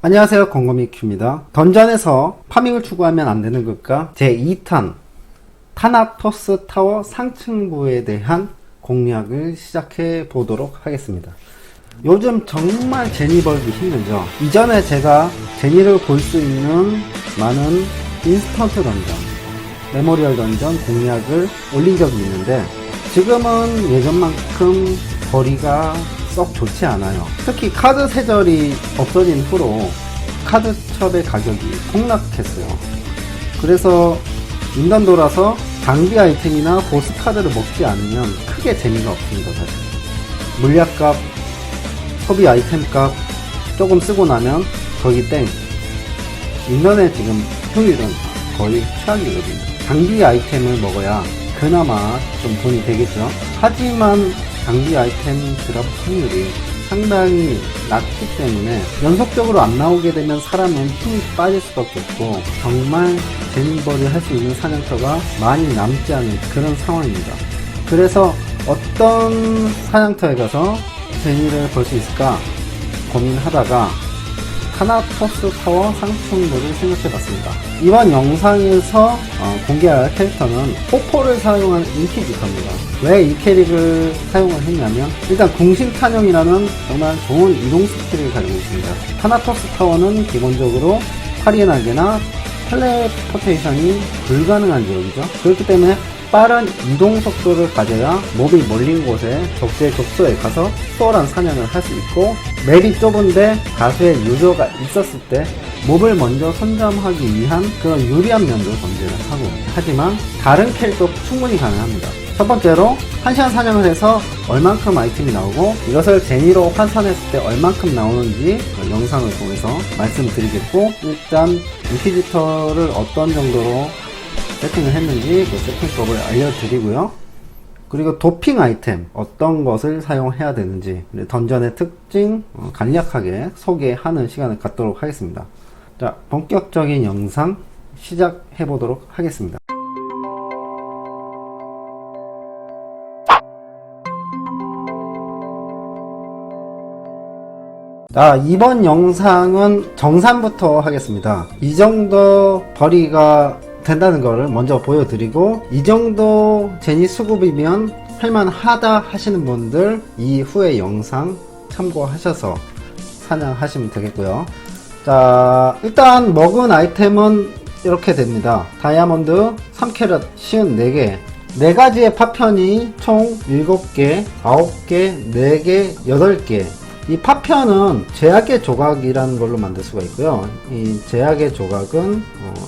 안녕하세요, 곰곰이큐입니다. 던전에서 파밍을 추구하면 안 되는 것과 제2탄 타나토스 타워 상층부에 대한 공략을 시작해 보도록 하겠습니다. 요즘 정말 제니 벌기 힘들죠. 이전에 제가 제니를 볼 수 있는 많은 인스턴트 던전, 메모리얼 던전 공략을 올린 적이 있는데 지금은 예전만큼 거리가 썩 좋지 않아요. 특히 카드 세절이 없어진 후로 카드첩의 가격이 폭락했어요. 그래서 인간 돌아서 장비 아이템이나 보스 카드를 먹지 않으면 크게 재미가 없습니다. 사실 물약값, 소비 아이템값 조금 쓰고 나면 거기 땡. 인간의 지금 효율은 거의 최악이거든요. 장비 아이템을 먹어야 그나마 좀 돈이 되겠죠. 하지만 장비 아이템 드랍 확률이 상당히 낮기 때문에 연속적으로 안 나오게 되면 사람은 힘이 빠질 수밖에 없고 정말 제니벌이 할 수 있는 사냥터가 많이 남지 않은 그런 상황입니다. 그래서 어떤 사냥터에 가서 제니를 볼 수 있을까 고민하다가 타나토스 타워 상층부를 생각해봤습니다. 이번 영상에서 공개할 캐릭터는 폭포를 사용한 인퀴지터입니다. 왜 이 캐릭을 사용을 했냐면 일단 궁신탄형이라는 정말 좋은 이동 스킬을 가지고 있습니다. 타나토스 타워는 기본적으로 파리의 날개나 텔레포테이션이 불가능한 지역이죠. 그렇기 때문에 빠른 이동 속도를 가져야 몹이 몰린 곳에 적재적소에 가서 수월한 사냥을 할 수 있고, 맵이 좁은데 다수의 유저가 있었을 때 몹을 먼저 선점하기 위한 그런 유리한 면도 존재를 하고, 하지만 다른 캐릭도 충분히 가능합니다. 첫 번째로 1시간 사냥을 해서 얼만큼 아이템이 나오고 이것을 제니로 환산했을 때 얼만큼 나오는지 영상을 통해서 말씀드리겠고, 일단 인퀴지터를 어떤 정도로 세팅을 했는지 그 세팅법을 알려드리고요. 그리고 도핑 아이템 어떤 것을 사용해야 되는지 던전의 특징 간략하게 소개하는 시간을 갖도록 하겠습니다. 자, 본격적인 영상 시작해 보도록 하겠습니다. 자, 이번 영상은 정산부터 하겠습니다. 이 정도 벌이가 된다는 거를 먼저 보여드리고, 이 정도 제니 수급이면 할만하다 하시는 분들 이후의 영상 참고하셔서 사냥하시면 되겠고요. 자, 일단 먹은 아이템은 이렇게 됩니다. 다이아몬드 3캐럿 쉬운 4개, 4가지의 파편이 총 7개, 9개, 4개, 8개. 이 파편은 제약의 조각이라는 걸로 만들 수가 있고요. 이 제약의 조각은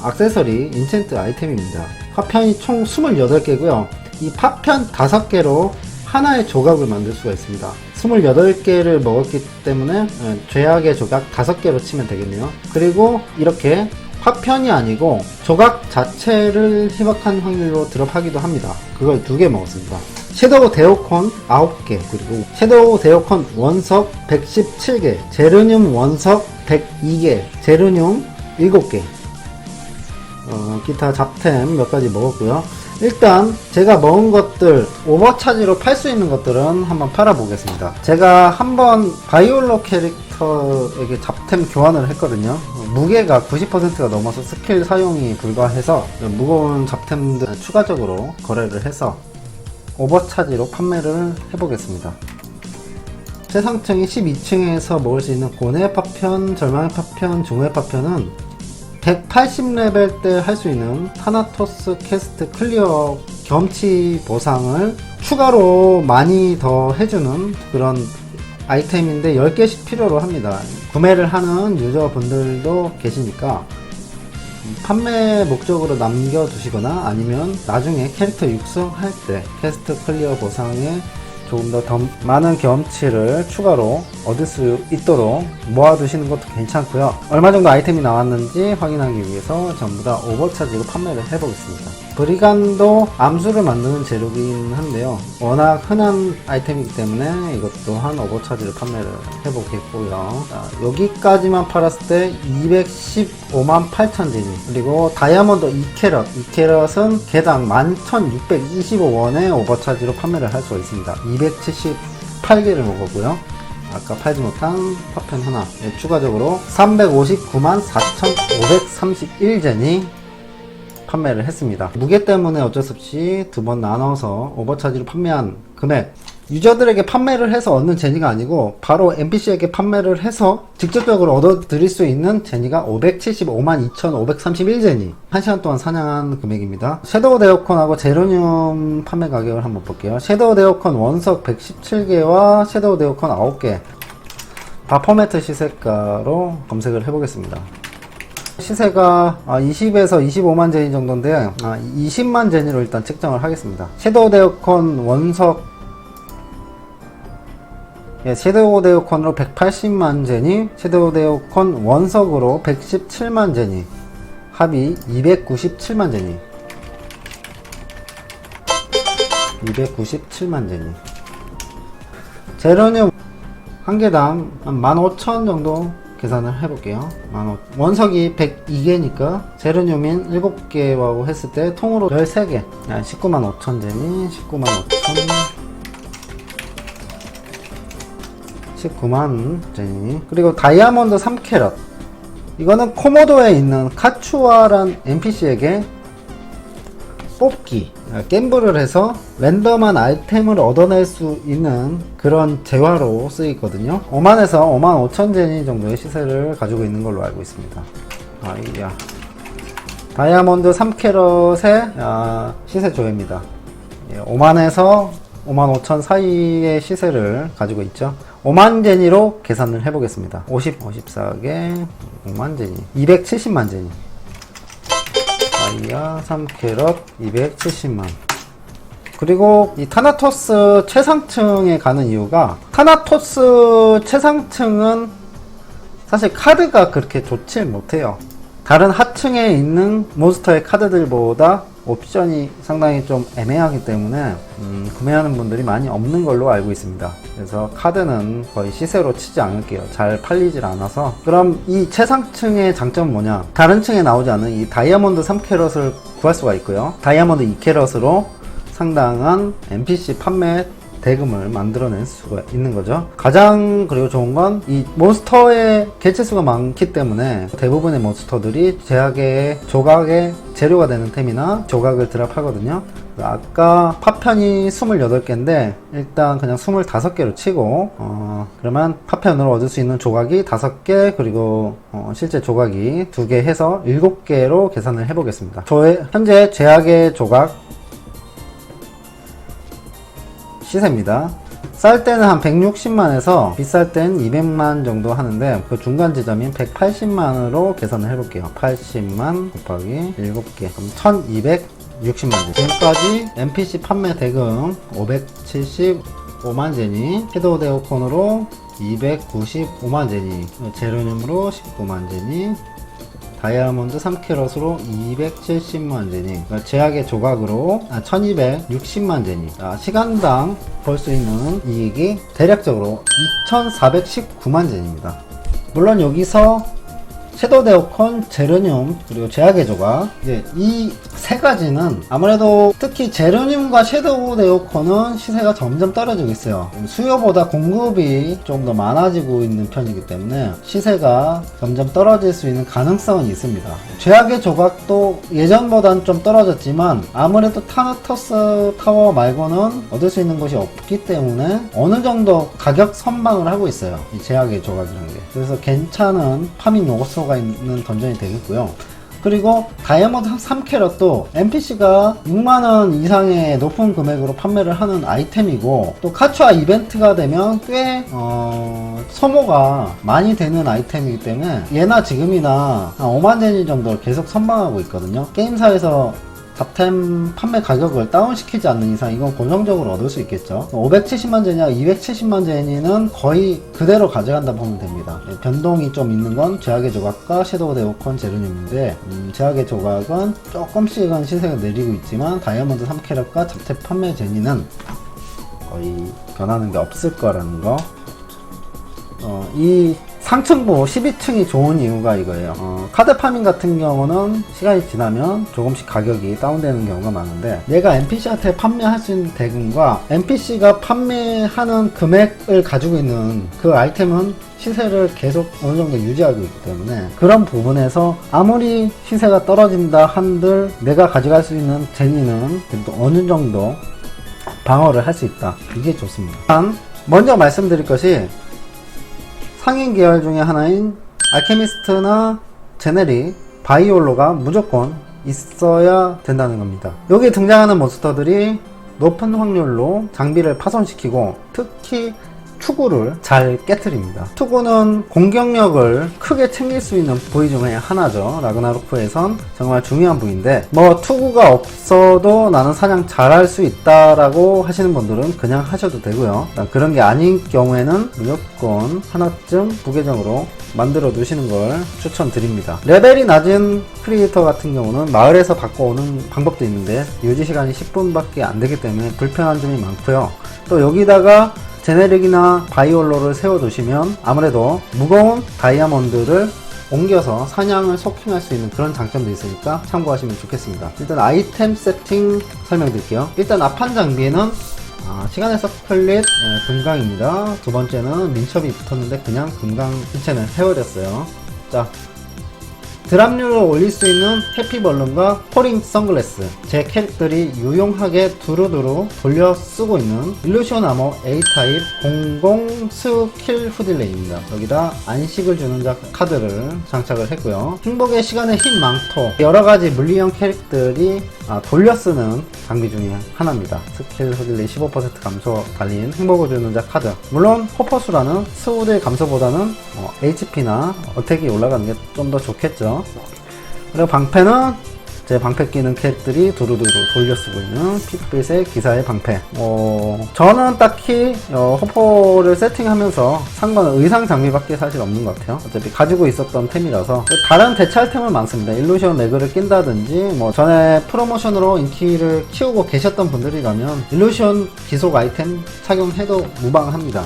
액세서리, 인챈트 아이템입니다. 파편이 총 28개고요. 이 파편 5개로 하나의 조각을 만들 수가 있습니다. 28개를 먹었기 때문에 제약의 조각 5개로 치면 되겠네요. 그리고 이렇게 파편이 아니고 조각 자체를 희박한 확률로 드롭하기도 합니다. 그걸 2개 먹었습니다. 섀도우 데오콘 9개, 그리고 섀도우 데오콘 원석 117개, 제르늄 원석 102개, 제르늄 7개, 기타 잡템 몇 가지 먹었고요. 일단 제가 먹은 것들 오버차지로 팔 수 있는 것들은 한번 팔아 보겠습니다. 제가 한번 바이올로 캐릭터에게 잡템 교환을 했거든요. 무게가 90%가 넘어서 스킬 사용이 불가해서 무거운 잡템들 추가적으로 거래를 해서 오버차지로 판매를 해보겠습니다. 최상층이 12층에서 먹을 수 있는 고뇌 파편, 절망의 파편, 중후의 파편은 180레벨 때 할 수 있는 타나토스 퀘스트 클리어 경치 보상을 추가로 많이 더 해주는 그런 아이템인데 10개씩 필요로 합니다. 구매를 하는 유저분들도 계시니까 판매 목적으로 남겨두시거나 아니면 나중에 캐릭터 육성할 때 퀘스트 클리어 보상에 조금 더 많은 경험치를 추가로 얻을 수 있도록 모아두시는 것도 괜찮고요. 얼마 정도 아이템이 나왔는지 확인하기 위해서 전부 다 오버차지로 판매를 해보겠습니다. 브리간도 암수를 만드는 재료긴 한데요. 워낙 흔한 아이템이기 때문에 이것 또한 오버차지로 판매를 해보겠고요. 자, 여기까지만 팔았을 때 215만 8천 제니, 그리고 다이아몬드 2캐럿, 2캐럿은 개당 11,625원에 오버차지로 판매를 할 수가 있습니다. 278개를 먹었고요. 아까 팔지 못한 파편 하나. 네, 추가적으로 359만 4,531젠이 판매를 했습니다. 무게 때문에 어쩔 수 없이 두 번 나눠서 오버차지로 판매한 금액, 유저들에게 판매를 해서 얻는 제니가 아니고 바로 NPC에게 판매를 해서 직접적으로 얻어 드릴 수 있는 제니가 575만 2,531제니, 1시간 동안 사냥한 금액입니다. 섀도우 데어콘하고 제로늄 판매 가격을 한번 볼게요. 섀도우 데어콘 원석 117개와 섀도우 데어콘 9개, 바포매트 시세가로 검색을 해보겠습니다. 시세가 20에서 25만 제니 정도인데 20만 제니로 일단 책정을 하겠습니다. 섀도우 데어콘 원석, 섀도우 데어콘으로 180만 제니, 섀도우 데어콘 원석으로 117만 제니, 합이 297만 제니, 297만 제니. 제로늄 한 개당 한 15,000 정도 계산을 해볼게요. 원석이 102개니까 제로늄인 7개라고 했을 때 통으로 13개, 19만 5천 제니, 19만 5천, 19만 제니. 그리고 다이아몬드 3캐럿, 이거는 코모도에 있는 카추아란 NPC에게 뽑기, 갬블을 해서 랜덤한 아이템을 얻어낼 수 있는 그런 재화로 쓰이거든요. 5만에서 5만 5천 제니 정도의 시세를 가지고 있는 걸로 알고 있습니다. 아이야. 다이아몬드 3캐럿의 시세 조회입니다. 5만에서 5만 5천 사이의 시세를 가지고 있죠. 5만 제니로 계산을 해보겠습니다. 54개 5만 제니, 270만 제니. 다이아 3캐럿 270만. 그리고 이 타나토스 최상층에 가는 이유가, 타나토스 최상층은 사실 카드가 그렇게 좋지 못해요. 다른 하층에 있는 몬스터의 카드들보다 옵션이 상당히 좀 애매하기 때문에 구매하는 분들이 많이 없는 걸로 알고 있습니다. 그래서 카드는 거의 시세로 치지 않을게요. 잘 팔리질 않아서. 그럼 이 최상층의 장점은 뭐냐? 다른 층에 나오지 않은 이 다이아몬드 3캐럿을 구할 수가 있고요. 다이아몬드 2캐럿으로 상당한 NPC 판매 대금을 만들어낼 수가 있는 거죠. 가장 그리고 좋은 건 이 몬스터의 개체수가 많기 때문에 대부분의 몬스터들이 제약의 조각의 재료가 되는 템이나 조각을 드랍하거든요. 아까 파편이 28개인데 일단 그냥 25개로 치고 그러면 파편으로 얻을 수 있는 조각이 5개, 그리고 실제 조각이 2개 해서 7개로 계산을 해보겠습니다. 현재 제약의 조각 시세입니다. 쌀 때는 한 160만에서 비쌀 땐 200만 정도 하는데 그 중간 지점인 180만으로 계산을 해볼게요. 80만 곱하기 7개, 그럼 1260만 제니. 지금까지 NPC 판매 대금 575만 제니, 섀도우 데어콘으로 295만 제니, 제로늄으로 19만 제니, 다이아몬드 3캐럿으로 270만 제니, 제약의 조각으로 1260만 제니. 시간당 벌 수 있는 이익이 대략적으로 2419만 제니입니다. 물론 여기서 섀도우 데어콘, 제로늄, 그리고 제약의 조각, 이제 이 세 가지는 아무래도 특히 제로늄과 섀도우 데어콘은 시세가 점점 떨어지고 있어요. 수요보다 공급이 좀 더 많아지고 있는 편이기 때문에 시세가 점점 떨어질 수 있는 가능성은 있습니다. 제약의 조각도 예전보다는 좀 떨어졌지만 아무래도 타나토스 타워 말고는 얻을 수 있는 것이 없기 때문에 어느 정도 가격 선방을 하고 있어요. 이 제약의 조각이라는 게. 그래서 괜찮은 파밍 요소가 있는 던전이 되겠고요. 그리고 다이아몬드 3캐럿도 NPC가 6만원 이상의 높은 금액으로 판매를 하는 아이템이고, 또 카추아 이벤트가 되면 꽤 소모가 많이 되는 아이템이기 때문에 얘나 지금이나 한 5만 제니 정도 계속 선방하고 있거든요. 게임사에서 탑템 판매 가격을 다운시키지 않는 이상 이건 고정적으로 얻을 수 있겠죠. 570만 제니와 270만 제니는 거의 그대로 가져간다 보면 됩니다. 변동이 좀 있는 건 제약의 조각과 섀도우 데어콘, 제로늄인데 제약의 조각은 조금씩은 시세가 내리고 있지만 다이아몬드 3캐럿과 잡템 판매 제니는 거의 변하는 게 없을 거라는 거. 이 상층부 12층이 좋은 이유가 이거예요. 카드 파밍 같은 경우는 시간이 지나면 조금씩 가격이 다운되는 경우가 많은데, 내가 NPC한테 판매할 수 있는 대금과 NPC가 판매하는 금액을 가지고 있는 그 아이템은 시세를 계속 어느 정도 유지하고 있기 때문에, 그런 부분에서 아무리 시세가 떨어진다 한들 내가 가져갈 수 있는 제니는 그래도 어느 정도 방어를 할 수 있다. 이게 좋습니다. 먼저 말씀드릴 것이 상인 계열 중에 하나인 알케미스트나 제네릭, 바이올로가 무조건 있어야 된다는 겁니다. 여기 등장하는 몬스터들이 높은 확률로 장비를 파손시키고 특히 투구를 잘 깨트립니다. 투구는 공격력을 크게 챙길 수 있는 부위 중에 하나죠. 라그나로크에선 정말 중요한 부위인데, 뭐 투구가 없어도 나는 사냥 잘할 수 있다라고 하시는 분들은 그냥 하셔도 되고요. 그런 게 아닌 경우에는 무조건 하나쯤 부계정으로 만들어 두시는 걸 추천드립니다. 레벨이 낮은 크리에이터 같은 경우는 마을에서 바꿔오는 방법도 있는데 유지 시간이 10분밖에 안 되기 때문에 불편한 점이 많고요. 또 여기다가 제네릭이나 바이올로를 세워두시면 아무래도 무거운 다이아몬드를 옮겨서 사냥을 소킹할 수 있는 그런 장점도 있으니까 참고하시면 좋겠습니다. 일단 아이템 세팅 설명드릴게요. 일단 앞판 장비는 시간의 서클릿 금강입니다. 두 번째는 민첩이 붙었는데 그냥 금강 인체는 헤어졌어요. 자, 드랍률을 올릴 수 있는 해피벌룬과 포링 선글라스, 제 캐릭터들이 유용하게 두루두루 돌려 쓰고 있는 일루시온 아머 A타입 00 스킬 후딜레이입니다. 여기다 안식을 주는 카드를 장착을 했고요. 행복의 시간의 힘 망토, 여러가지 물리형 캐릭터들이 돌려 쓰는 장비 중에 하나입니다. 스킬 후딜레이 15% 감소 달린 행복을 주는 카드. 물론 호퍼수라는 스우드의 감소보다는 HP나 어택이 올라가는 게 좀 더 좋겠죠. 그리고 방패는 제 방패 끼는 캐릭들이 두루두루 돌려 쓰고 있는 핏빛의 기사의 방패. 저는 딱히 호퍼를 세팅하면서 상관은 의상 장비밖에 사실 없는 것 같아요. 어차피 가지고 있었던 템이라서. 다른 대체할 템은 많습니다. 일루션 레그를 낀다든지, 뭐 전에 프로모션으로 인기를 키우고 계셨던 분들이라면 일루션 기속 아이템 착용해도 무방합니다.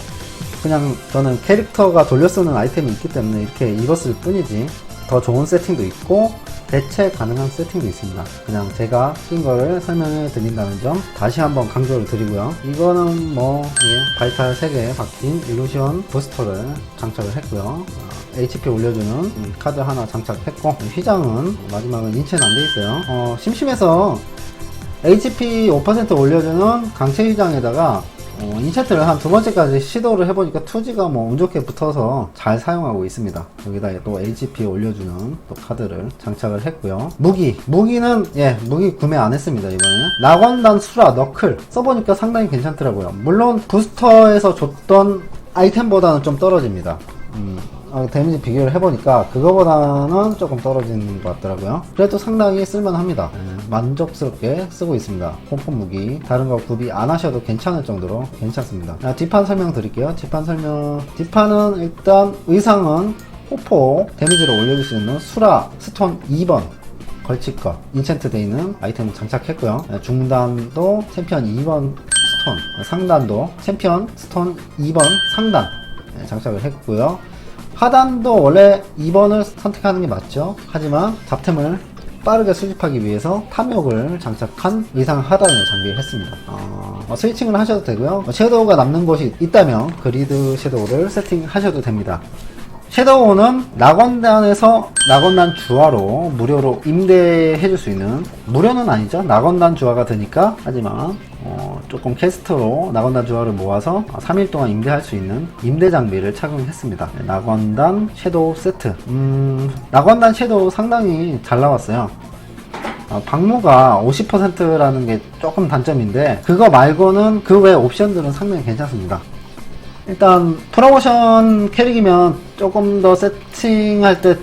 그냥 저는 캐릭터가 돌려 쓰는 아이템이 있기 때문에 이렇게 입었을 뿐이지, 더 좋은 세팅도 있고 대체 가능한 세팅도 있습니다. 그냥 제가 낀 거를 설명해 드린다는 점 다시 한번 강조를 드리고요. 이거는 바이탈 3개 박힌 일루션 부스터를 장착을 했고요. HP 올려주는 카드 하나 장착했고, 휘장은 마지막은 인체는 안 돼 있어요. 심심해서 HP 5% 올려주는 강체 휘장에다가 인체트를 한 두 번째까지 시도를 해보니까 2G가 운 좋게 붙어서 잘 사용하고 있습니다. 여기다 또 HP 올려주는 또 카드를 장착을 했고요. 무기는 무기 구매 안 했습니다. 이번에 낙원단 수라 너클 써보니까 상당히 괜찮더라고요. 물론 부스터에서 줬던 아이템보다는 좀 떨어집니다. 데미지 비교를 해보니까 그거보다는 조금 떨어지는 것 같더라고요. 그래도 상당히 쓸만합니다. 만족스럽게 쓰고 있습니다. pom폰 무기 다른 거 구비 안 하셔도 괜찮을 정도로 괜찮습니다. 뒷판 설명 드릴게요. 뒷판은 일단 의상은 호포 데미지를 올려줄 수 있는 수라 스톤 2번 걸치껏 인챈트 되어 있는 아이템을 장착했고요. 중단도 챔피언 2번 스톤, 상단도 챔피언 스톤 2번 상단 장착을 했고요. 하단도 원래 2번을 선택하는 게 맞죠. 하지만 잡템을 빠르게 수집하기 위해서 탐욕을 장착한 의상 하단을 장비했습니다. 스위칭을 하셔도 되고요. 섀도우가 남는 곳이 있다면 그리드 섀도우를 세팅하셔도 됩니다. 섀도우는 낙원단에서 낙원단 주화로 무료로 임대해줄 수 있는, 무료는 아니죠. 낙원단 주화가 드니까. 하지만 조금 캐스트로 낙원단 주화를 모아서 3일 동안 임대할 수 있는 임대 장비를 착용했습니다. 낙원단 섀도우 세트. 낙원단 섀도우 상당히 잘 나왔어요. 방무가 50%라는 게 조금 단점인데, 그거 말고는 그 외 옵션들은 상당히 괜찮습니다. 일단 프로모션 캐릭이면 조금 더 세팅할 때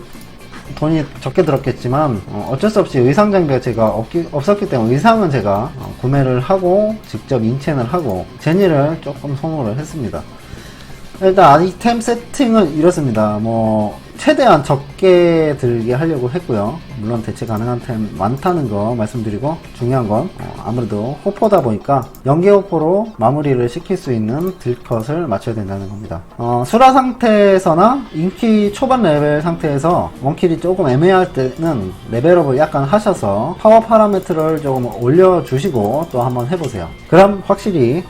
돈이 적게 들었겠지만 어쩔 수 없이 의상 장비가 제가 없었기 때문에 의상은 제가 구매를 하고 직접 인챈을 하고 제니를 조금 소모를 했습니다. 일단 아이템 세팅은 이렇습니다. 최대한 적게 들게 하려고 했고요. 물론 대체 가능한 템 많다는 거 말씀드리고, 중요한 건 아무래도 호포다 보니까 연계 호포로 마무리를 시킬 수 있는 딜컷을 맞춰야 된다는 겁니다. 수라 상태에서나 인기 초반 레벨 상태에서 원킬이 조금 애매할 때는 레벨업을 약간 하셔서 파워 파라미터를 조금 올려주시고 또 한번 해보세요. 그럼 확실히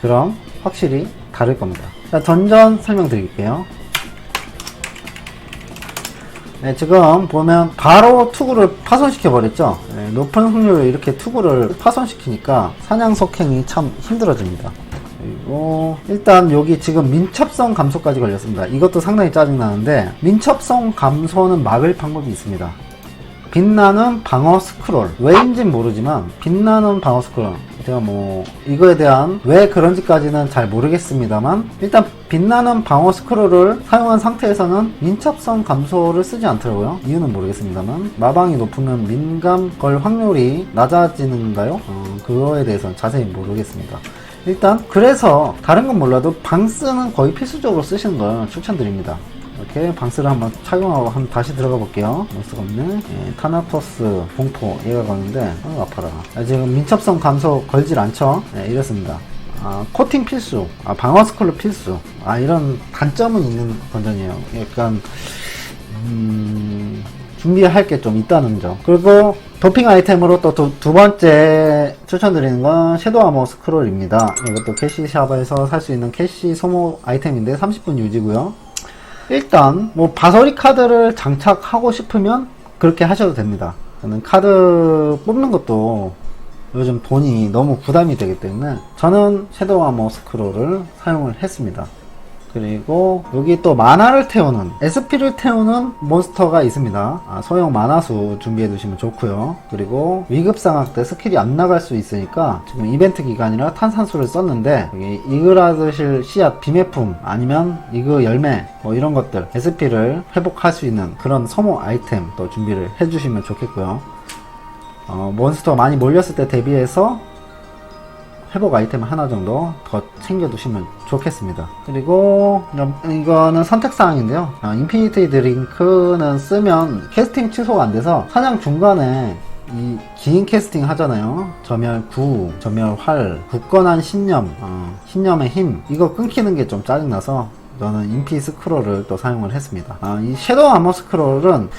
다를 겁니다. 자, 던전 설명드릴게요. 네, 지금 보면 바로 투구를 파손시켜 버렸죠. 네, 높은 확률로 이렇게 투구를 파손시키니까 사냥 속행이 참 힘들어집니다. 그리고 일단 여기 지금 민첩성 감소까지 걸렸습니다. 이것도 상당히 짜증나는데, 민첩성 감소는 막을 방법이 있습니다. 빛나는 방어 스크롤, 왜인진 모르지만 빛나는 방어 스크롤, 제가 뭐 이거에 대한 왜 그런지까지는 잘 모르겠습니다만, 일단 빛나는 방어 스크롤을 사용한 상태에서는 민첩성 감소를 쓰지 않더라고요. 이유는 모르겠습니다만, 마방이 높으면 민감 걸 확률이 낮아지는가요? 그거에 대해서는 자세히 모르겠습니다. 일단 그래서 다른 건 몰라도 방스는 거의 필수적으로 쓰시는 걸 추천드립니다. 이렇게 방스를 한번 착용하고 한번 다시 들어가 볼게요. 몬스터가 없네. 예, 타나토스 공포 얘가 가는데 아파라. 지금 민첩성 감소 걸질 않죠. 예, 이렇습니다. 코팅 필수, 방어 스컬러 필수. 이런 단점은 있는 던전이에요. 약간 준비할 게 좀 있다는 점. 그리고 도핑 아이템으로 또 두 번째 추천드리는 건 섀도우 아머 스크롤입니다. 이것도 캐시샵에서 살 수 있는 캐시 소모 아이템인데 30분 유지고요. 일단 뭐 바서리 카드를 장착하고 싶으면 그렇게 하셔도 됩니다. 저는 카드 뽑는 것도 요즘 돈이 너무 부담이 되기 때문에 저는 섀도우 아머 스크롤을 사용을 했습니다. 그리고 여기 또 만화를 태우는, SP를 태우는 몬스터가 있습니다. 소형 만화수 준비해 두시면 좋고요. 그리고 위급상황 때 스킬이 안 나갈 수 있으니까 지금 이벤트 기간이라 탄산수를 썼는데, 여기 이그라드실 씨앗 비매품 아니면 이그 열매 뭐 이런 것들 SP를 회복할 수 있는 그런 소모 아이템 또 준비를 해 주시면 좋겠고요. 몬스터 많이 몰렸을 때 대비해서 회복 아이템 하나 정도 더 챙겨두시면 좋겠습니다. 그리고 이거는 선택사항인데요. 인피니티 드링크는 쓰면 캐스팅 취소가 안돼서 사냥 중간에 이 긴 캐스팅 하잖아요. 점열 9, 점열 활, 굳건한 신념, 신념의 힘, 이거 끊기는 게 좀 짜증나서 저는 인피 스크롤을 또 사용을 했습니다. 이 섀도우 아머 스크롤은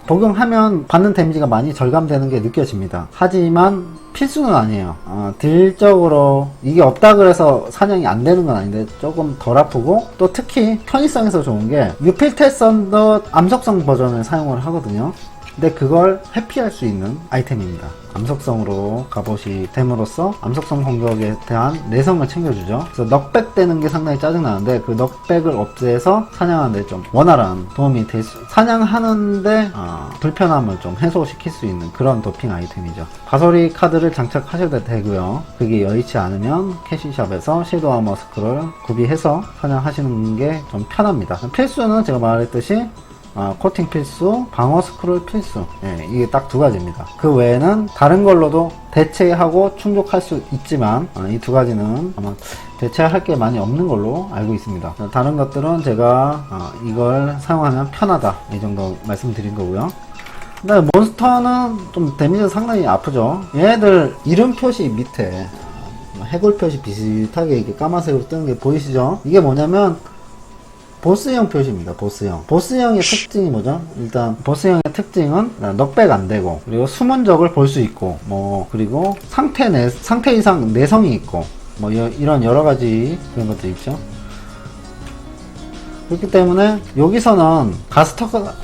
복용하면 받는 데미지가 많이 절감되는 게 느껴집니다. 하지만 필수는 아니에요. 딜적으로 이게 없다 그래서 사냥이 안 되는 건 아닌데 조금 덜 아프고, 또 특히 편의성에서 좋은 게 유필테 썬더 암석성 버전을 사용을 하거든요. 근데 그걸 회피할 수 있는 아이템입니다. 암석성으로 갑옷이 됨으로써 암석성 공격에 대한 내성을 챙겨주죠. 그래서 넉백 되는 게 상당히 짜증나는데, 그 넉백을 없애서 사냥하는데 좀 원활한 도움이 될 수, 사냥하는데 불편함을 좀 해소시킬 수 있는 그런 도핑 아이템이죠. 바소리 카드를 장착하셔도 되고요. 그게 여의치 않으면 캐시샵에서 섀도우 아머 스크롤 구비해서 사냥하시는 게 좀 편합니다. 필수는 제가 말했듯이 코팅 필수, 방어 스크롤 필수. 예, 이게 딱 두 가지입니다. 그 외에는 다른 걸로도 대체하고 충족할 수 있지만, 이 두 가지는 아마 대체할 게 많이 없는 걸로 알고 있습니다. 다른 것들은 제가 이걸 사용하면 편하다, 이 정도 말씀드린 거고요. 근데 몬스터는 좀 데미지가 상당히 아프죠. 얘네들 이름 표시 밑에 해골 표시 비슷하게 이렇게 까만색으로 뜨는 게 보이시죠? 이게 뭐냐면 보스형 표시입니다. 보스형의 특징이 뭐죠? 일단 보스형의 특징은 넉백 안 되고, 그리고 숨은 적을 볼 수 있고, 뭐 그리고 상태 이상 내성이 있고, 뭐 이런 여러 가지 그런 것들이 있죠. 그렇기 때문에 여기서는 가스터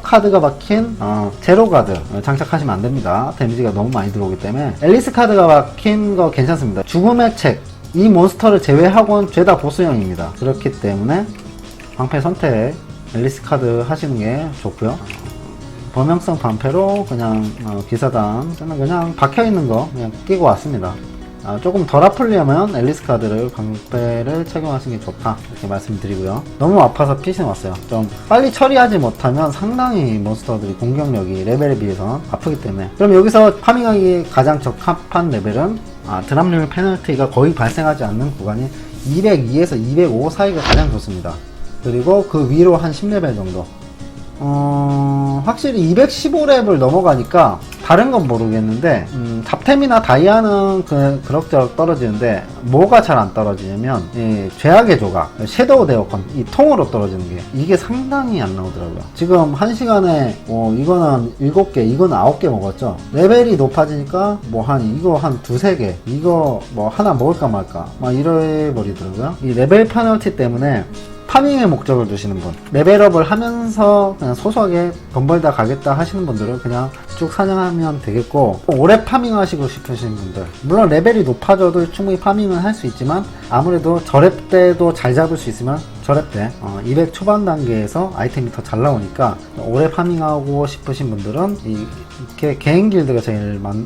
카드가 박힌 제로 카드 장착하시면 안 됩니다. 데미지가 너무 많이 들어오기 때문에. 앨리스 카드가 박힌 거 괜찮습니다. 죽음의 책, 이 몬스터를 제외하고는 죄다 보스형입니다. 그렇기 때문에 방패 선택 앨리스 카드 하시는 게 좋고요. 범용성 방패로 그냥 기사단 저는 그냥 박혀있는 거 그냥 끼고 왔습니다. 조금 덜 아프려면 앨리스 카드를 방패를 착용하시는 게 좋다, 이렇게 말씀드리고요. 너무 아파서 피신 왔어요. 좀 빨리 처리하지 못하면 상당히 몬스터들이 공격력이 레벨에 비해서 아프기 때문에. 그럼 여기서 파밍하기 가장 적합한 레벨은 드랍률 페널티가 거의 발생하지 않는 구간인 202에서 205 사이가 가장 좋습니다. 그리고 그 위로 한 10레벨 정도. 확실히 215렙을 넘어가니까 다른 건 모르겠는데 잡템이나 다이아는 그럭저럭 떨어지는데 뭐가 잘 안 떨어지냐면 이 죄악의 조각, 섀도우 데어컨, 이 통으로 떨어지는 게 이게 상당히 안 나오더라고요. 지금 1시간에 이거는 7개, 이거는 9개 먹었죠. 레벨이 높아지니까 뭐 이거 한 2-3개, 이거 뭐 하나 먹을까 말까 막 이래 버리더라고요. 이 레벨 페널티 때문에 파밍의 목적을 두시는 분, 레벨업을 하면서 그냥 소소하게 돈 벌다 가겠다 하시는 분들은 그냥 쭉 사냥하면 되겠고, 오래 파밍하시고 싶으신 분들, 물론 레벨이 높아져도 충분히 파밍은 할 수 있지만 아무래도 저렙 때도 잘 잡을 수 있으면 저렙 때 200 초반 단계에서 아이템이 더 잘 나오니까 오래 파밍하고 싶으신 분들은 이렇게 개인 길드가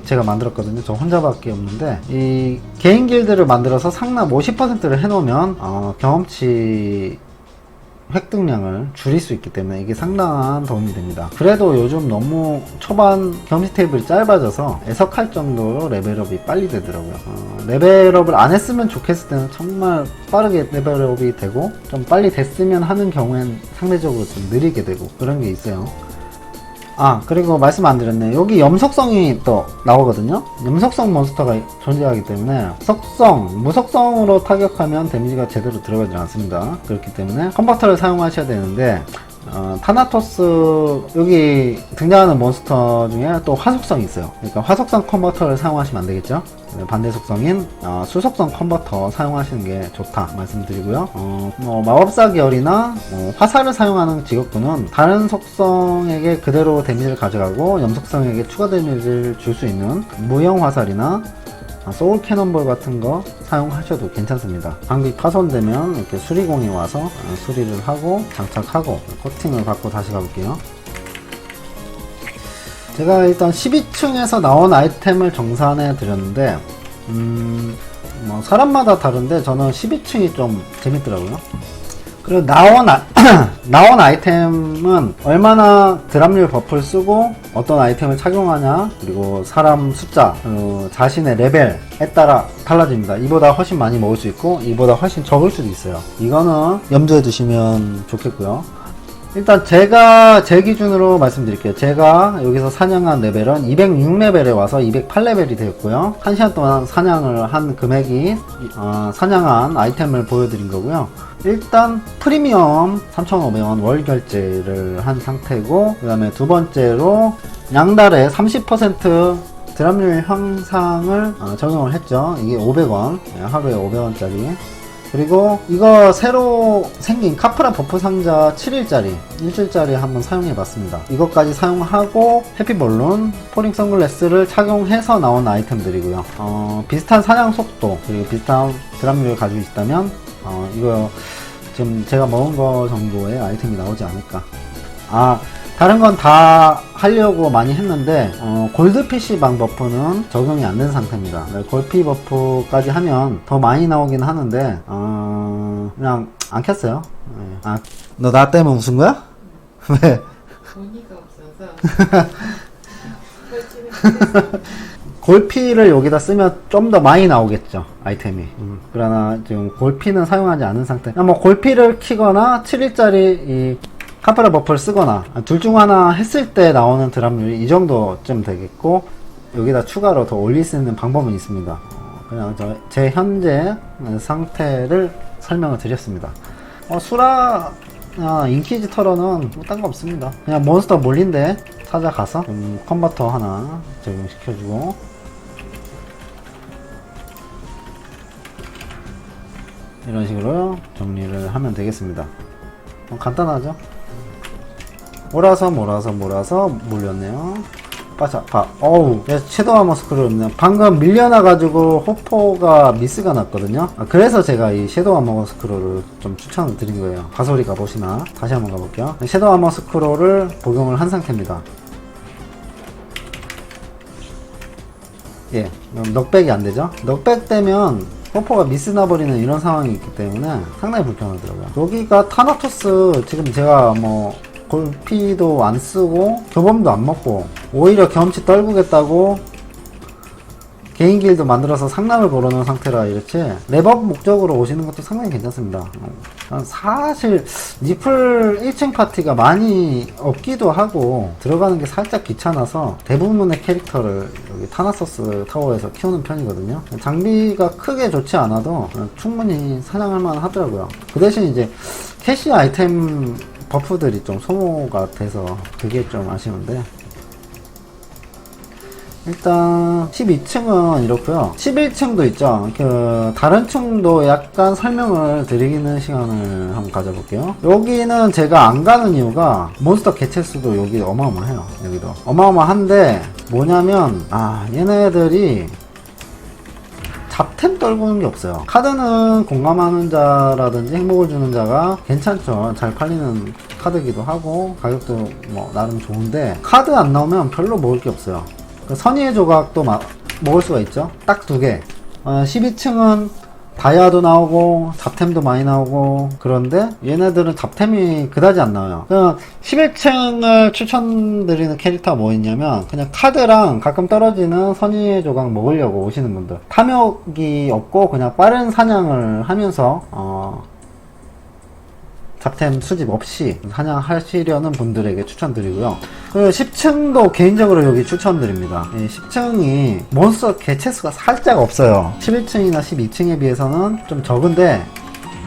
제가 만들었거든요. 저 혼자밖에 없는데 이 개인 길드를 만들어서 상납 50%를 해놓으면 경험치 획득량을 줄일 수 있기 때문에 이게 상당한 도움이 됩니다. 그래도 요즘 너무 초반 경험치 테이블이 짧아져서 애석할 정도로 레벨업이 빨리 되더라고요. 레벨업을 안 했으면 좋겠을 때는 정말 빠르게 레벨업이 되고 좀 빨리 됐으면 하는 경우엔 상대적으로 좀 느리게 되고 그런 게 있어요. 그리고 말씀 안 드렸네. 여기 염속성이 또 나오거든요. 염속성 몬스터가 존재하기 때문에 무속성으로 타격하면 데미지가 제대로 들어가지 않습니다. 그렇기 때문에 컨버터를 사용하셔야 되는데 타나토스 여기 등장하는 몬스터 중에 또 화속성이 있어요. 그러니까 화속성 컨버터를 사용하시면 안 되겠죠. 반대 속성인 수속성 컨버터 사용하시는 게 좋다 말씀드리고요. 마법사 계열이나 화살을 사용하는 직업군은 다른 속성에게 그대로 데미지를 가져가고 염속성에게 추가 데미지를 줄 수 있는 무형 화살이나 소울 캐논볼 같은 거 사용하셔도 괜찮습니다. 방비 파손되면 이렇게 수리공이 와서 수리를 하고 장착하고 코팅을 받고 다시 가볼게요. 제가 일단 12층에서 나온 아이템을 정산해 드렸는데 뭐 사람마다 다른데 저는 12층이 좀 재밌더라고요. 그리고 나온 아이템은 얼마나 드랍률 버프를 쓰고 어떤 아이템을 착용하냐, 그리고 사람 숫자, 자신의 레벨에 따라 달라집니다. 이보다 훨씬 많이 먹을 수 있고 이보다 훨씬 적을 수도 있어요. 이거는 염두에 두시면 좋겠고요. 일단 제가 제 기준으로 말씀드릴게요. 제가 여기서 사냥한 레벨은 206레벨에 와서 208레벨이 되었고요. 1시간 동안 사냥을 한 금액이 사냥한 아이템을 보여드린 거고요. 일단 프리미엄 3,500원 월 결제를 한 상태고, 그 다음에 두 번째로 양달에 30% 드랍률 향상을 적용을 했죠. 이게 500원, 하루에 500원짜리. 그리고 이거 새로 생긴 카프라 버프 상자 7일짜리 일주일짜리 한번 사용해 봤습니다. 이것까지 사용하고 해피볼룬, 포링 선글라스를 착용해서 나온 아이템들이고요. 비슷한 사냥 속도 그리고 비슷한 드랍률을 가지고 있다면 이거 지금 제가 먹은 거 정도의 아이템이 나오지 않을까. 다른 건 다 하려고 많이 했는데 골드 PC 방 버프는 적용이 안 된 상태입니다. 골피 버프까지 하면 더 많이 나오긴 하는데 그냥 안 켰어요. 너 나 때문에 웃은 거야? 왜? 돈이가 없어서 골피를 여기다 쓰면 좀 더 많이 나오겠죠, 아이템이. 그러나 지금 골피는 사용하지 않은 상태. 뭐 골피를 키거나 7일짜리 이 카프라 버프를 쓰거나 둘 중 하나 했을 때 나오는 드랍률이 이 정도쯤 되겠고, 여기다 추가로 더 올릴 수 있는 방법은 있습니다. 그냥 제 현재 상태를 설명을 드렸습니다. 수라 인퀴지터로는 딴 거 없습니다. 그냥 몬스터 몰린데 찾아가서 컨버터 하나 적용시켜주고, 이런 식으로 정리를 하면 되겠습니다. 간단하죠? 몰아서 몰렸네요. 어우, 섀도우 아머 스크롤 없네요. 방금 밀려나가지고 호포가 미스가 났거든요. 그래서 제가 이 섀도우 아머 스크롤을 좀 추천을 드린 거예요. 가소리 가보시나? 다시 한번 가볼게요. 섀도우 아머 스크롤을 복용을 한 상태입니다. 예, 넉백이 안 되죠? 넉백 되면 호포가 미스 나버리는 이런 상황이 있기 때문에 상당히 불편하더라고요. 여기가 타나토스 지금 제가 뭐 골피도 안 쓰고 교범도 안 먹고 오히려 경험치 떨구겠다고 개인 길도 만들어서 상남을 걸어놓은 상태라 이렇지 랩업 목적으로 오시는 것도 상당히 괜찮습니다. 사실 니플 1층 파티가 많이 없기도 하고 들어가는 게 살짝 귀찮아서 대부분의 캐릭터를 여기 타나소스 타워에서 키우는 편이거든요. 장비가 크게 좋지 않아도 충분히 사냥할 만 하더라고요. 그 대신 이제 캐시 아이템 버프들이 좀 소모가 돼서 그게 좀 아쉬운데, 일단 12층은 이렇고요. 11층도 있죠. 다른 층도 약간 설명을 드리는 시간을 한번 가져볼게요. 여기는 제가 안 가는 이유가 몬스터 개체 수도 여기 어마어마해요. 여기도 어마어마한데 뭐냐면 얘네들이 잡템 떨구는 게 없어요. 카드는 공감하는 자라든지 행복을 주는 자가 괜찮죠. 잘 팔리는 카드기도 하고 가격도 뭐 나름 좋은데, 카드 안 나오면 별로 먹을 게 없어요. 선의의 조각도 먹을 수가 있죠. 딱 2개. 12층은 다이아도 나오고 잡템도 많이 나오고, 그런데 얘네들은 잡템이 그다지 안 나와요. 11층을 추천드리는 캐릭터가 뭐 있냐면 그냥 카드랑 가끔 떨어지는 선의의 조각 먹으려고 오시는 분들, 탐욕이 없고 그냥 빠른 사냥을 하면서 잡템 수집 없이 사냥하시려는 분들에게 추천드리고요. 그리고 10층도 개인적으로 여기 추천드립니다. 10층이 몬스터 개체수가 살짝 없어요. 11층이나 12층에 비해서는 좀 적은데,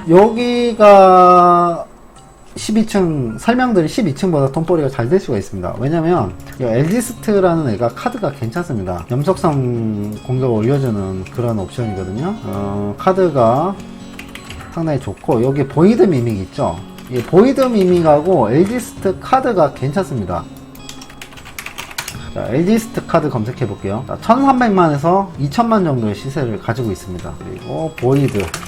여기가 12층 설명들이 12층보다 돈벌이가 잘 될 수가 있습니다. 왜냐면 엘지스트라는 애가 카드가 괜찮습니다. 염속성 공격을 올려주는 그런 옵션이거든요. 카드가 상당히 좋고, 여기 보이드 미믹 있죠. 이 보이드 미믹하고 엘지스트 카드가 괜찮습니다. 자, 엘지스트 카드 검색해 볼게요. 1300만에서 2000만 정도의 시세를 가지고 있습니다. 그리고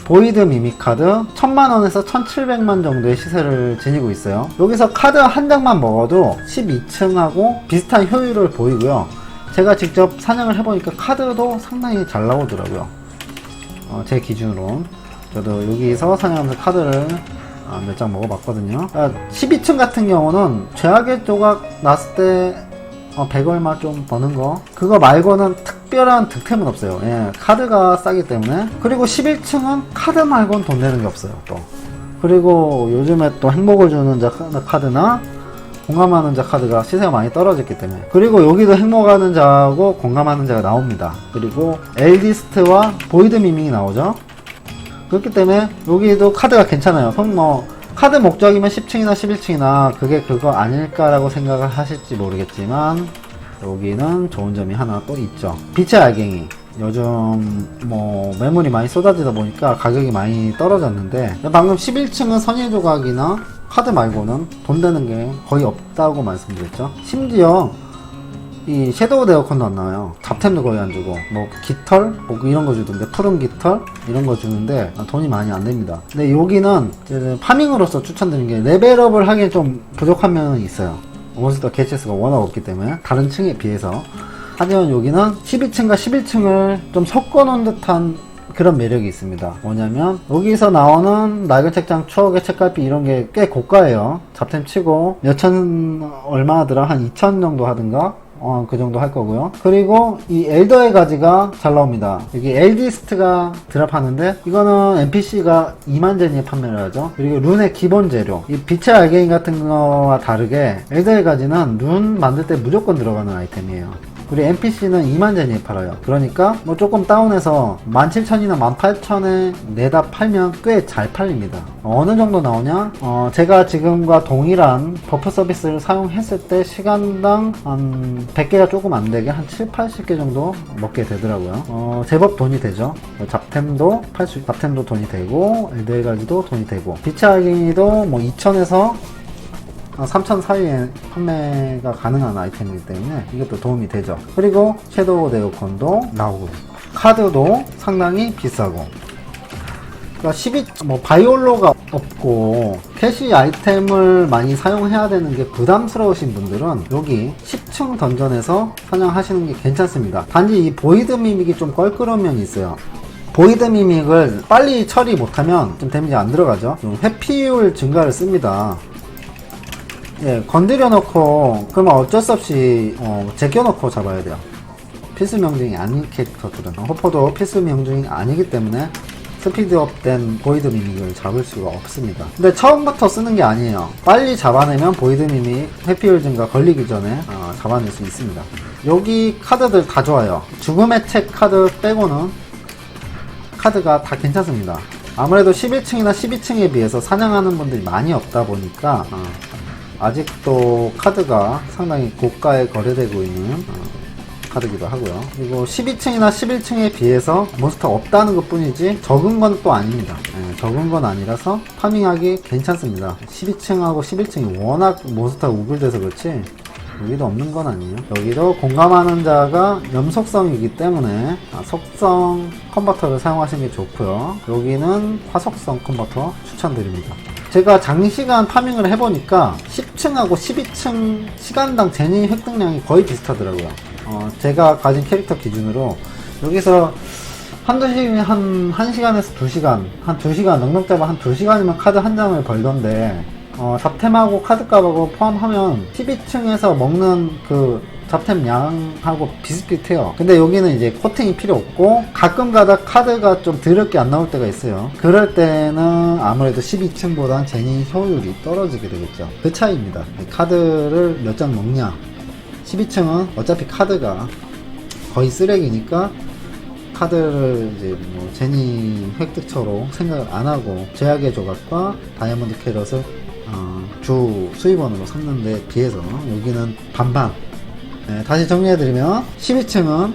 보이드 미믹 카드 1000만원에서 1700만 정도의 시세를 지니고 있어요. 여기서 카드 한 장만 먹어도 12층하고 비슷한 효율을 보이고요. 제가 직접 사냥을 해보니까 카드도 상당히 잘 나오더라고요. 제 기준으로 저도 여기서 사냥하면서 카드를 몇 장 먹어봤거든요. 12층 같은 경우는 최악의 조각 났을 때 100얼마 좀 버는 거, 그거 말고는 특별한 득템은 없어요. 카드가 싸기 때문에. 그리고 11층은 카드 말고는 돈 내는 게 없어요. 또 그리고 요즘에 또 행복을 주는 자 카드나 공감하는 자 카드가 시세가 많이 떨어졌기 때문에. 그리고 여기도 행복하는 자하고 공감하는 자가 나옵니다. 그리고 엘디스트와 보이드 미밍이 나오죠. 그렇기 때문에 여기도 카드가 괜찮아요. 그럼 카드 목적이면 10층이나 11층이나 그게 그거 아닐까라고 생각을 하실지 모르겠지만, 여기는 좋은 점이 하나 또 있죠. 빛의 알갱이. 요즘 매물이 많이 쏟아지다 보니까 가격이 많이 떨어졌는데, 방금 11층은 선의 조각이나 카드 말고는 돈 되는 게 거의 없다고 말씀드렸죠. 심지어 이 섀도우 데어컨도 안 나와요. 잡템도 거의 안 주고, 깃털? 이런 거 주던데, 푸른 깃털? 이런 거 주는데, 돈이 많이 안 됩니다. 근데 여기는 파밍으로서 추천드리는 게, 레벨업을 하기에 좀 부족한 면은 있어요. 몬스터 개체수가 워낙 없기 때문에, 다른 층에 비해서. 하지만 여기는 12층과 11층을 좀 섞어놓은 듯한 그런 매력이 있습니다. 뭐냐면, 여기서 나오는 낡은 책장, 추억의 책갈피 이런 게 꽤 고가예요. 잡템 치고, 몇천 얼마 하더라? 한 2천 정도 하든가? 그 정도 할 거고요. 그리고 이 엘더의 가지가 잘 나옵니다. 여기 엘디스트가 드랍하는데, 이거는 NPC가 2만 제니에 판매를 하죠. 그리고 룬의 기본 재료, 이 빛의 알갱이 같은 거와 다르게 엘더의 가지는 룬 만들 때 무조건 들어가는 아이템이에요. 우리 NPC는 2만 제니에 팔아요. 그러니까 조금 다운해서 17,000이나 18,000에 내다 팔면 꽤 잘 팔립니다. 어느 정도 나오냐? 제가 지금과 동일한 버프 서비스를 사용했을 때 시간당 한 100개가 조금 안 되게 한 7, 80개 정도 먹게 되더라고요. 제법 돈이 되죠. 잡템도 잡템도 돈이 되고, 엘드가지도 돈이 되고, 빛의 알갱이도 2,000에서 3,000 사이에 판매가 가능한 아이템이기 때문에 이것도 도움이 되죠. 그리고 섀도우 데어컨도 나오고, 카드도 상당히 비싸고, 그러니까 바이올로가 없고 캐시 아이템을 많이 사용해야 되는 게 부담스러우신 분들은 여기 10층 던전에서 사냥하시는 게 괜찮습니다. 단지 이 보이드 미믹이 좀 껄끄러운 면이 있어요. 보이드 미믹을 빨리 처리 못하면 좀 데미지가 안 들어가죠. 회피율 증가를 씁니다. 건드려 놓고, 그러면 어쩔 수 없이 제껴 놓고 잡아야 돼요. 필수 명중이 아닌 캐릭터들은 호퍼도 필수 명중이 아니기 때문에 스피드업된 보이드 미믹을 잡을 수가 없습니다. 근데 처음부터 쓰는 게 아니에요. 빨리 잡아내면 보이드 미믹 회피율 증가 걸리기 전에 잡아낼 수 있습니다. 여기 카드들 다 좋아요. 죽음의 책 카드 빼고는 카드가 다 괜찮습니다. 아무래도 11층이나 12층에 비해서 사냥하는 분들이 많이 없다 보니까 아직도 카드가 상당히 고가에 거래되고 있는 카드기도 하고요. 그리고 12층이나 11층에 비해서 몬스터가 없다는 것 뿐이지 적은 건 또 아닙니다. 적은 건 아니라서 파밍하기 괜찮습니다. 12층하고 11층이 워낙 몬스터가 우글돼서 그렇지 여기도 없는 건 아니에요. 여기도 공감하는 자가 염속성이기 때문에 속성 컨버터를 사용하시는 게 좋고요. 여기는 화속성 컨버터 추천드립니다. 제가 장시간 파밍을 해보니까 10층하고 12층 시간당 제니 획득량이 거의 비슷하더라고요. 제가 가진 캐릭터 기준으로 여기서 한 1시간에서 2시간, 한 2시간, 넉넉 잡아 한 2시간이면 카드 한 장을 벌던데, 잡템하고 카드값하고 포함하면 12층에서 먹는 그 잡템 양하고 비슷비슷해요. 근데 여기는 이제 코팅이 필요 없고 가끔 가다 카드가 좀 더럽게 안 나올 때가 있어요. 그럴 때는 아무래도 12층보단 제니 효율이 떨어지게 되겠죠. 그 차이입니다. 카드를 몇 장 먹냐. 12층은 어차피 카드가 거의 쓰레기니까 카드를 이제 뭐 제니 획득처로 생각을 안 하고 제약의 조각과 다이아몬드 캐럿을 주 수입원으로 샀는데 비해서 여기는 반반. 다시 정리해드리면 12층은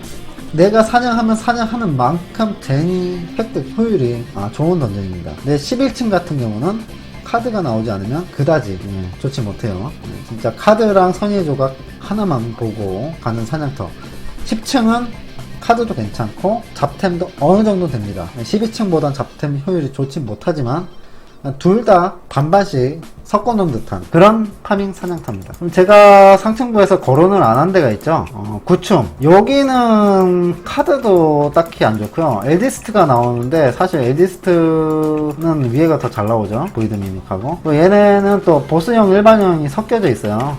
내가 사냥하면 사냥하는 만큼 제니 획득 효율이 좋은 던전입니다. 근데 11층 같은 경우는 카드가 나오지 않으면 그다지 좋지 못해요. 진짜 카드랑 선의의 조각 하나만 보고 가는 사냥터. 10층은 카드도 괜찮고 잡템도 어느 정도 됩니다. 12층보단 잡템 효율이 좋지 못하지만 둘 다 반반씩 섞어놓은 듯한 그런 파밍 사냥터입니다. 그럼 제가 상층부에서 거론을 안 한 데가 있죠. 9층 여기는 카드도 딱히 안 좋고요. 에디스트가 나오는데 사실 에디스트는 위에가 더 잘 나오죠. 보이드 미믹하고 또 얘네는 또 보스형 일반형이 섞여져 있어요.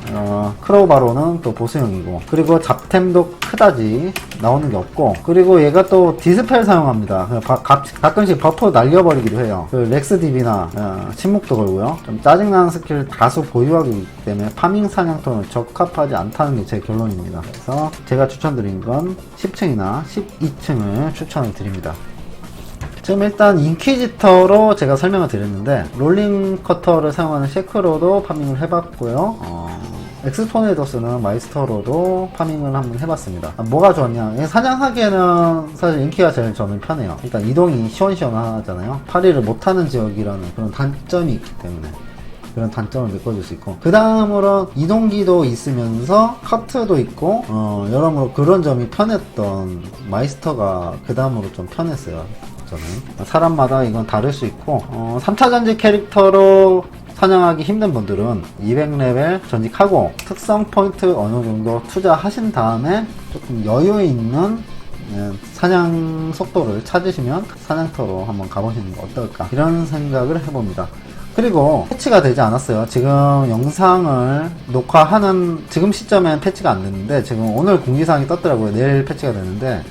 크로우바로는 또 보스형이고 그리고 잡템도 크다지 나오는 게 없고 그리고 얘가 또 디스펠 사용합니다. 가끔씩 버프 날려버리기도 해요. 그 렉스 딥이나 침묵도 걸고요. 좀 짜증나는 스킬을 다수 보유하기 때문에 파밍 사냥터는 적합하지 않다는 게 제 결론입니다. 그래서 제가 추천드린 건 10층이나 12층을 추천을 드립니다. 지금 일단 인퀴지터로 제가 설명을 드렸는데 롤링 커터를 사용하는 셰크로도 파밍을 해봤고요. 엑스토네이더스는 마이스터로도 파밍을 한번 해봤습니다. 뭐가 좋았냐? 사냥하기에는 사실 인기가 제일 저는 편해요. 일단 이동이 시원시원하잖아요. 파리를 못하는 지역이라는 그런 단점이 있기 때문에 그런 단점을 메꿔줄 수 있고 그 다음으로 이동기도 있으면서 커트도 있고 여러모로 그런 점이 편했던 마이스터가 그 다음으로 좀 편했어요. 저는 사람마다 이건 다를 수 있고 3차 전직 캐릭터로 사냥하기 힘든 분들은 200레벨 전직하고 특성 포인트 어느 정도 투자하신 다음에 조금 여유 있는 사냥 속도를 찾으시면 사냥터로 한번 가보시는 거 어떨까 이런 생각을 해봅니다. 그리고 패치가 되지 않았어요. 지금 영상을 녹화하는 지금 시점엔 패치가 안 됐는데 지금 오늘 공지사항이 떴더라고요. 내일 패치가 되는데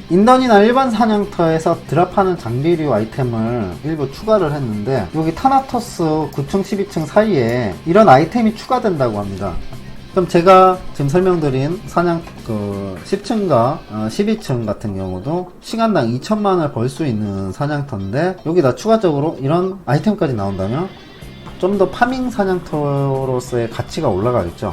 인던이나 일반 사냥터에서 드랍하는 장비류 아이템을 일부 추가를 했는데 여기 타나토스 9층 12층 사이에 이런 아이템이 추가된다고 합니다. 그럼 제가 지금 설명드린 사냥 10층과 12층 같은 경우도 시간당 2천만을 벌 수 있는 사냥터인데 여기다 추가적으로 이런 아이템까지 나온다면 좀 더 파밍 사냥터로서의 가치가 올라가겠죠.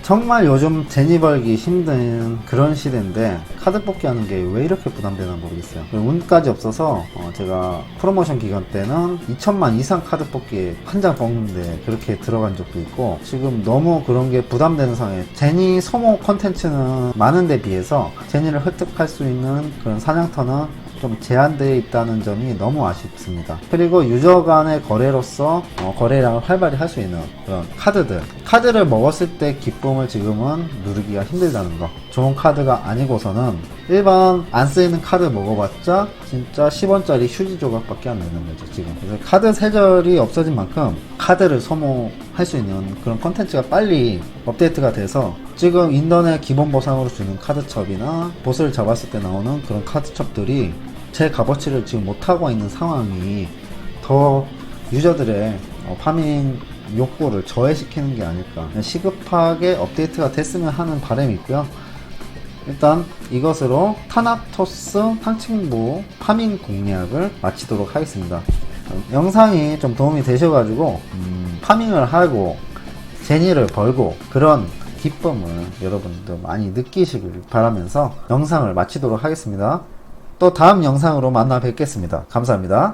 정말 요즘 제니 벌기 힘든 그런 시대인데 카드 뽑기 하는 게 왜 이렇게 부담되나 모르겠어요. 운까지 없어서 제가 프로모션 기간 때는 2천만 이상 카드 뽑기에 한 장 뽑는데 그렇게 들어간 적도 있고 지금 너무 그런 게 부담되는 상황에 제니 소모 콘텐츠는 많은데 비해서 제니를 획득할 수 있는 그런 사냥터는 좀 제한되어 있다는 점이 너무 아쉽습니다. 그리고 유저 간의 거래로서 거래량을 활발히 할 수 있는 그런 카드를 먹었을 때 기쁨을 지금은 누르기가 힘들다는 거. 좋은 카드가 아니고서는 일반 안 쓰이는 카드 먹어봤자 진짜 10원짜리 휴지 조각밖에 안 되는 거죠 지금. 그래서 카드 세절이 없어진 만큼 카드를 소모할 수 있는 그런 컨텐츠가 빨리 업데이트가 돼서 지금 인터넷 기본 보상으로 주는 카드첩이나 보스를 잡았을 때 나오는 그런 카드첩들이 제 값어치를 지금 못하고 있는 상황이 더 유저들의 파밍 욕구를 저해시키는 게 아닐까. 시급하게 업데이트가 됐으면 하는 바람이 있고요. 일단 이것으로 타나토스 상층부 파밍 공략을 마치도록 하겠습니다. 영상이 좀 도움이 되셔가지고 파밍을 하고 재니를 벌고 그런 기쁨을 여러분도 많이 느끼시길 바라면서 영상을 마치도록 하겠습니다. 또 다음 영상으로 만나 뵙겠습니다. 감사합니다.